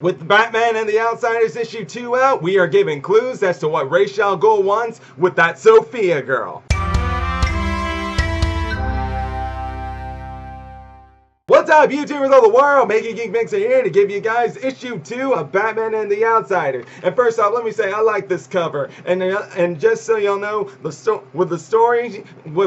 With Batman and the Outsiders issue 2 out, we are giving clues as to what Ra's al Ghul wants with that Sofia girl. What's up, YouTubers of the world? Making Geek Mixer here to give you guys issue 2 of Batman and the Outsiders. And first off, let me say I like this cover. And just so y'all know, with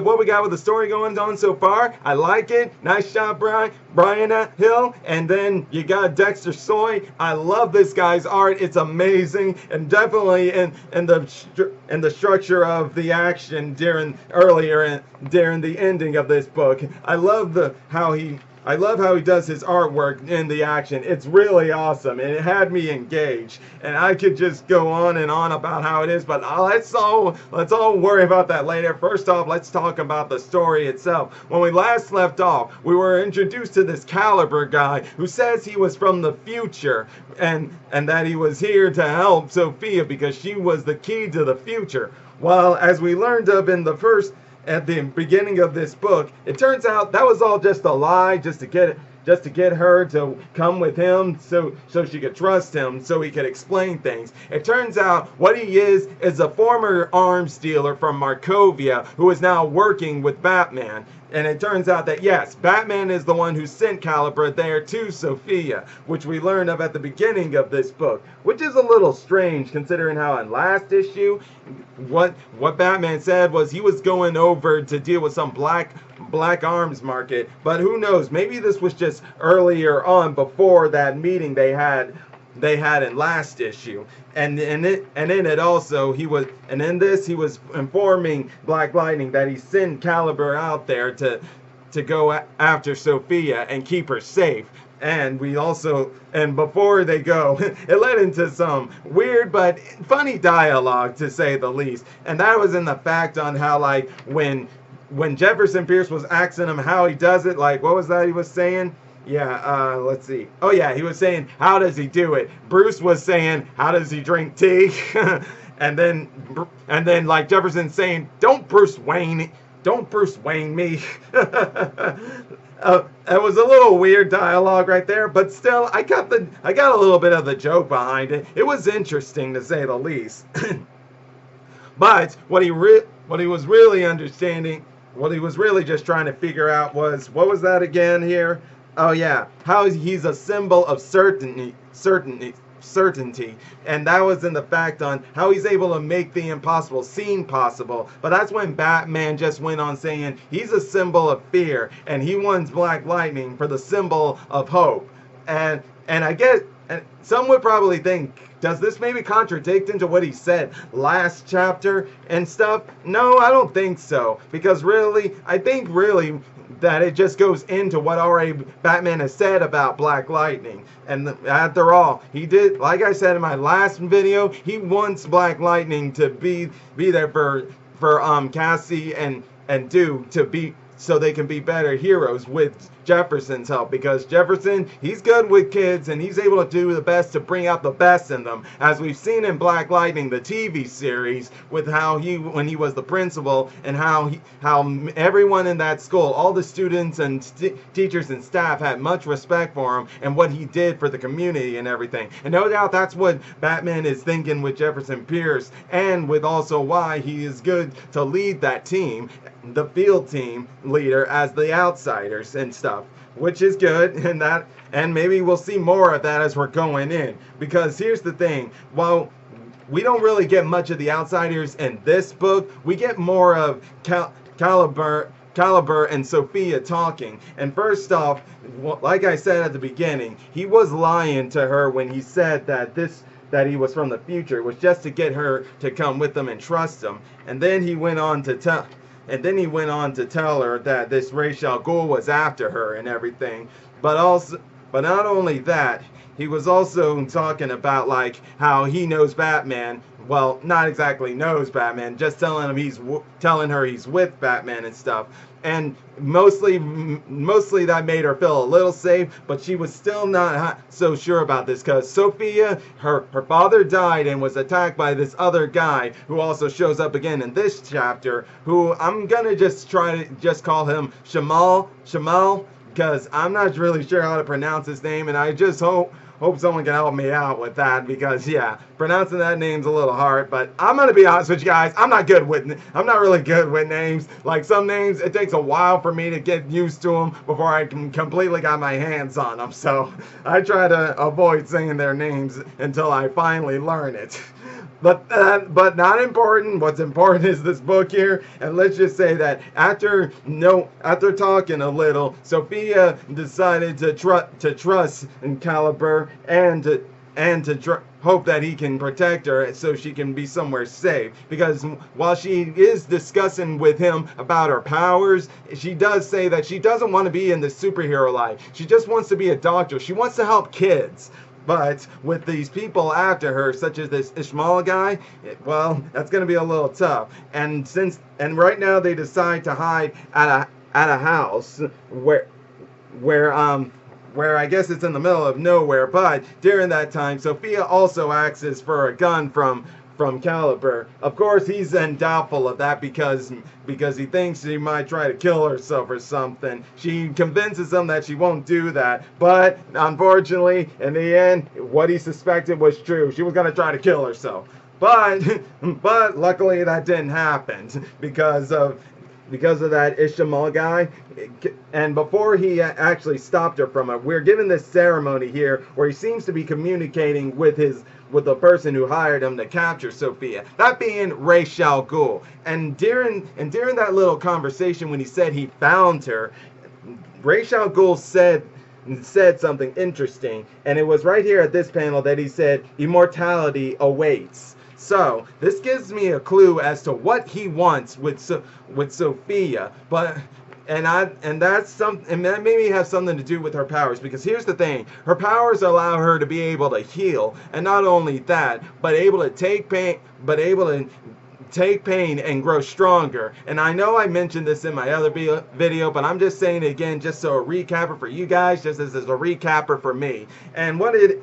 what we got with the story going on so far, I like it. Nice job, Bryan Hill. And then you got Dexter Soy. I love this guy's art. It's amazing, and definitely in the structure of the action during the ending of this book. I love how he does his artwork in the action. It's really awesome, and it had me engaged. And I could just go on and on about how it is, but let's all worry about that later. First off, let's talk about the story itself. When we last left off, we were introduced to this Kailbar guy who says he was from the future, and that he was here to help Sofia because she was the key to the future. Well, as we learned at the beginning of this book, it turns out that was all just a lie, just to get her to come with him so she could trust him, so he could explain things. It turns out what he is a former arms dealer from Markovia who is now working with Batman. And it turns out that yes, Batman is the one who sent Kailbar there to Sofia, which we learned of at the beginning of this book, which is a little strange considering how in last issue, what Batman said was he was going over to deal with some black arms market. But who knows, maybe this was just earlier on before that meeting they had in last issue. And in this he was informing Black Lightning that he sent Kailbar out there to go after Sofia and keep her safe. And before they go, it led into some weird but funny dialogue, to say the least. And that was in the fact on how, like, when Jefferson Pierce was asking him how he does it, like, what was that he was saying? Yeah, let's see. Oh yeah, he was saying, how does he do it? Bruce was saying, how does he drink tea? and then like Jefferson saying, don't Bruce Wayne me. It was a little weird dialogue right there, but still, I got a little bit of the joke behind it. It was interesting, to say the least. But what he was really just trying to figure out was, what was that again here? Oh yeah, how he's a symbol of certainty, and that was in the fact on how he's able to make the impossible seem possible. But that's when Batman just went on saying he's a symbol of fear, and he wants Black Lightning for the symbol of hope. And I guess, and some would probably think, does this maybe contradict into what he said last chapter and stuff? No, I don't think so, because I think that it just goes into what already Batman has said about Black Lightning. And after all, he did, like I said in my last video, he wants Black Lightning to be there for Cassie and Duke to be, so they can be better heroes with Jefferson's help, because Jefferson, he's good with kids and he's able to do the best to bring out the best in them, as we've seen in Black Lightning, the TV series, with how when he was the principal, and how everyone in that school, all the students and teachers and staff, had much respect for him and what he did for the community and everything. And no doubt that's what Batman is thinking with Jefferson Pierce, and with also why he is good to lead that team, the field team leader, as the Outsiders and stuff, which is good. And maybe we'll see more of that as we're going in, because here's the thing, while we don't really get much of the Outsiders in this book, we get more of Kailbar and Sofia talking. And first off, like I said at the beginning, he was lying to her when he said that he was from the future. It was just to get her to come with him and trust him. And then he went on to tell her that this Ra's al Ghul was after her and everything. But not only that, he was also talking about, like, how he knows Batman. Well, not exactly knows Batman, just telling her he's with Batman and stuff. And mostly that made her feel a little safe, but she was still not so sure about this, because Sofia, her father died and was attacked by this other guy who also shows up again in this chapter, who I'm gonna just try to call him Shamal, because I'm not really sure how to pronounce his name, and I just hope hope someone can help me out with that because yeah, pronouncing that name's a little hard. But I'm gonna be honest with you guys, I'm not really good with names. Like some names, it takes a while for me to get used to them before I can completely got my hands on them. So I try to avoid saying their names until I finally learn it. But not important. What's important is this book here. And let's just say that after talking a little, Sofia decided to trust in Kailbar and to hope that he can protect her so she can be somewhere safe. Because while she is discussing with him about her powers, she does say that she doesn't want to be in the superhero life. She just wants to be a doctor. She wants to help kids. But with these people after her, such as this Ishmael guy, well, that's going to be a little tough. And right now they decide to hide at a house where I guess it's in the middle of nowhere. But during that time, Sofia also asks for a gun from Kailbar. Of course, he's then doubtful of that because he thinks she might try to kill herself or something. She convinces him that she won't do that, but unfortunately, in the end, what he suspected was true. She was going to try to kill herself. But luckily that didn't happen because of that Ishmael guy. And before he actually stopped her from it, we're given this ceremony here where he seems to be communicating with the person who hired him to capture Sofia, that being Ghul. And during that little conversation when he said he found her, Ghul said something interesting, and it was right here at this panel that he said immortality awaits. So this gives me a clue as to what he wants with Sofia, and that maybe has something to do with her powers, because here's the thing: her powers allow her to be able to heal, and not only that, but able to take pain and grow stronger. And I know I mentioned this in my other video, but I'm just saying it again, just so a recapper for you guys, just as a recapper for me. And what it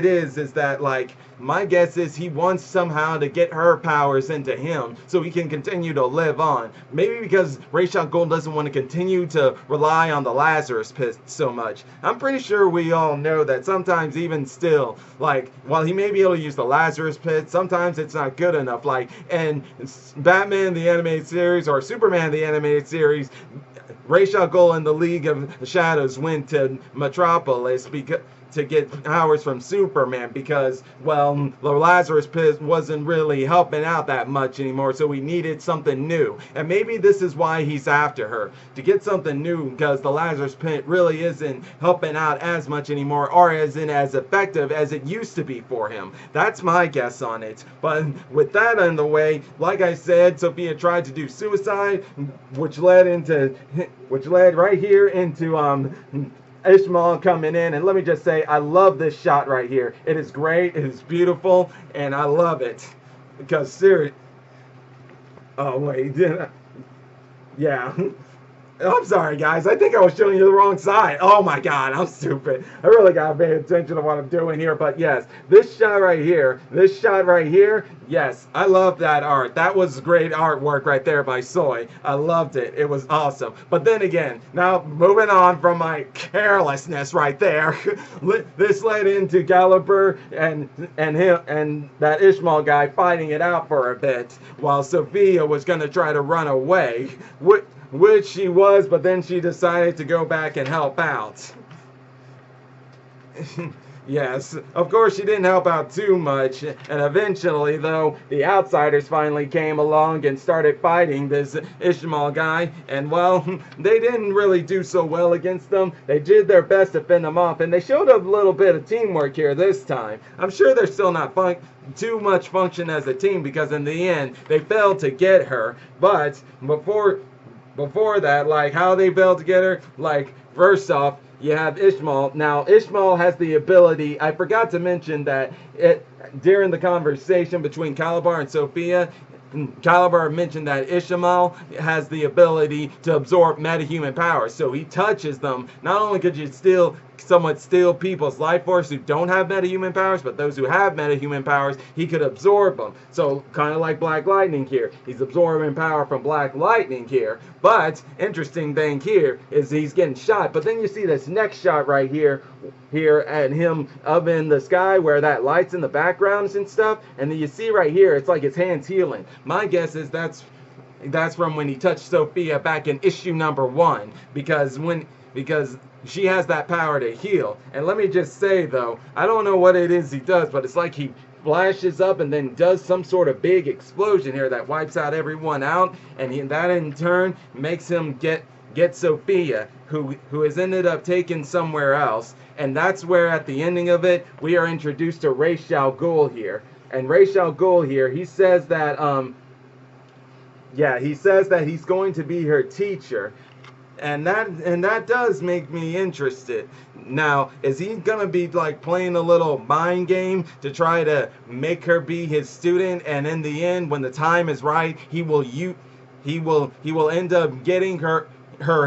is that, like, my guess is he wants somehow to get her powers into him so he can continue to live on. Maybe because Ghul doesn't want to continue to rely on the Lazarus Pit so much. I'm pretty sure we all know that sometimes, even still, like, while he may be able to use the Lazarus Pit, sometimes it's not good enough. Like, in Batman the Animated Series or Superman the Animated Series, Ghul and the League of Shadows went to Metropolis to get powers from Superman because, well, the Lazarus Pit wasn't really helping out that much anymore, so he needed something new. And maybe this is why he's after her, to get something new, because the Lazarus Pit really isn't helping out as much anymore, or isn't as effective as it used to be for him. That's my guess on it. But with that on the way, like I said, Sofia tried to do suicide, which led right here into Ishmael coming in. And let me just say, I love this shot right here. It is great, it is beautiful, and I love it. Because seriously, oh wait, yeah. I'm sorry, guys. I think I was showing you the wrong side. Oh my God, I'm stupid. I really gotta pay attention to what I'm doing here. But yes, this shot right here, yes, I love that art. That was great artwork right there by Soy. I loved it. It was awesome. But then again, now moving on from my carelessness right there, this led into Kailbar and him and that Ishmael guy fighting it out for a bit, while Sofia was gonna try to run away. Which she was, but then she decided to go back and help out. Yes, of course she didn't help out too much, and eventually, though, the outsiders finally came along and started fighting this Ishmael guy, and well, they didn't really do so well against them. They did their best to fend them off, and they showed a little bit of teamwork here this time. I'm sure they're still not too much function as a team, because in the end, they failed to get her, but before that, like, how they failed to get her, like, first off, you have Ishmael. Now, Ishmael has the ability, I forgot to mention that during the conversation between Kailbar and Sofia, Kailbar mentioned that Ishmael has the ability to absorb metahuman powers. So he touches them. Not only could you steal somewhat steal people's life force who don't have metahuman powers, but those who have metahuman powers, he could absorb them. So kind of like Black Lightning here. He's absorbing power from Black Lightning here. But interesting thing here is he's getting shot. But then you see this next shot right here and him up in the sky where that light's in the backgrounds and stuff. And then you see right here, it's like his hand's healing. My guess is that's from when he touched Sofia back in issue #1, because she has that power to heal. And let me just say though, I don't know what it is he does, but it's like he flashes up and then does some sort of big explosion here that wipes out everyone out, and that in turn makes him get Sofia, who has ended up taken somewhere else. And that's where at the ending of it we are introduced to Ra's al Ghul here. And Ra's al Ghul here, he says that he says that he's going to be her teacher. And that does make me interested. Now, is he gonna be like playing a little mind game to try to make her be his student, and in the end, when the time is right, he will end up getting her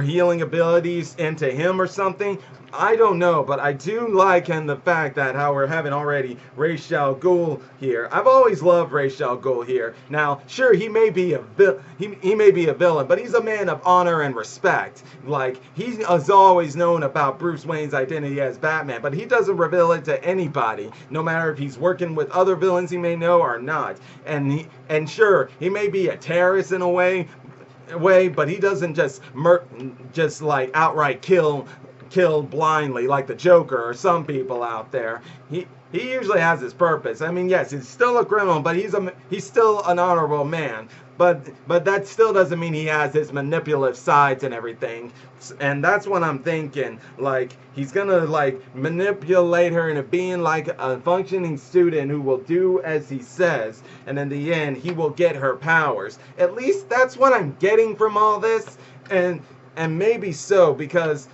healing abilities into him or something? I don't know, but I do like the fact that how we're having already Ra's al Ghul here. I've always loved Ra's al Ghul here. Now, sure, he may be a villain, but he's a man of honor and respect. Like, he is always known about Bruce Wayne's identity as Batman, but he doesn't reveal it to anybody, no matter if he's working with other villains he may know or not. And sure, he may be a terrorist in a way, but he doesn't just like outright kill blindly like the Joker or some people out there. He usually has his purpose. I mean, yes, he's still a criminal, but he's still an honorable man. But that still doesn't mean he has his manipulative sides and everything. And that's what I'm thinking. Like, he's gonna like manipulate her into being like a functioning student who will do as he says, and in the end he will get her powers. At least that's what I'm getting from all this. And maybe so, because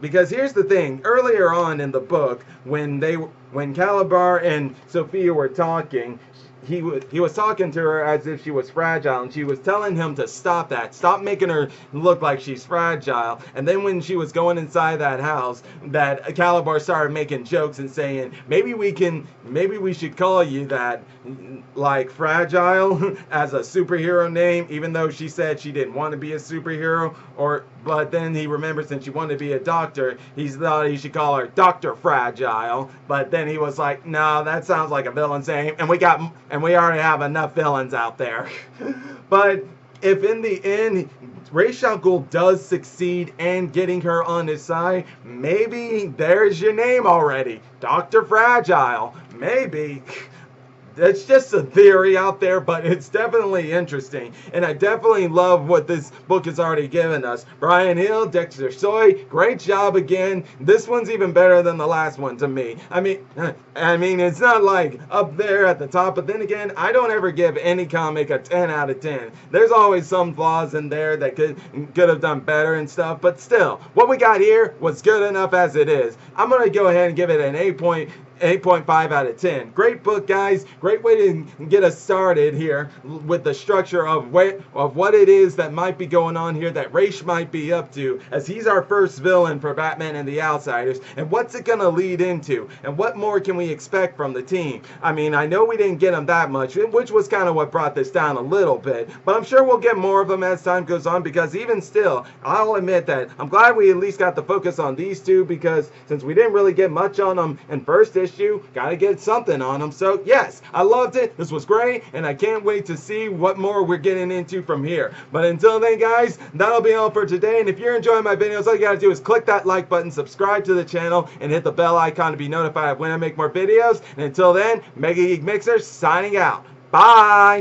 here's the thing. Earlier on in the book, when Kailbar and Sofia were talking, he was talking to her as if she was fragile, and she was telling him to stop that. Stop making her look like she's fragile. And then when she was going inside that house, that Kailbar started making jokes and saying, maybe we should call you that, like Fragile, as a superhero name, even though she said she didn't want to be a superhero. But then he remembered, since she wanted to be a doctor, he thought he should call her Dr. Fragile. But then he was like, no, that sounds like a villain's name, and we already have enough villains out there. But if in the end Ra's al Ghul does succeed in getting her on his side, maybe there's your name already, Dr. Fragile. Maybe. It's just a theory out there, but it's definitely interesting. And I definitely love what this book has already given us. Bryan Hill, Dexter Soy, great job again. This one's even better than the last one to me. I mean, it's not like up there at the top, but then again, I don't ever give any comic a 10 out of 10. There's always some flaws in there that could have done better and stuff, but still, what we got here was good enough as it is. I'm going to go ahead and give it an 8.5 out of 10. Great book, guys. Great way to get us started here with the structure of what it is that might be going on here, that Ra's might be up to, as he's our first villain for Batman and the Outsiders. And what's it going to lead into? And what more can we expect from the team? I mean, I know we didn't get them that much, which was kind of what brought this down a little bit. But I'm sure we'll get more of them as time goes on, because even still, I'll admit that I'm glad we at least got the focus on these two, because since we didn't really get much on them in first issue, gotta get something on them. So yes, I loved it. This was great, and I can't wait to see what more we're getting into from here. But until then, guys, that'll be all for today. And if you're enjoying my videos, all you gotta do is click that like button, subscribe to the channel, and hit the bell icon to be notified of when I make more videos. And until then, Mega Geek Mixer signing out. Bye!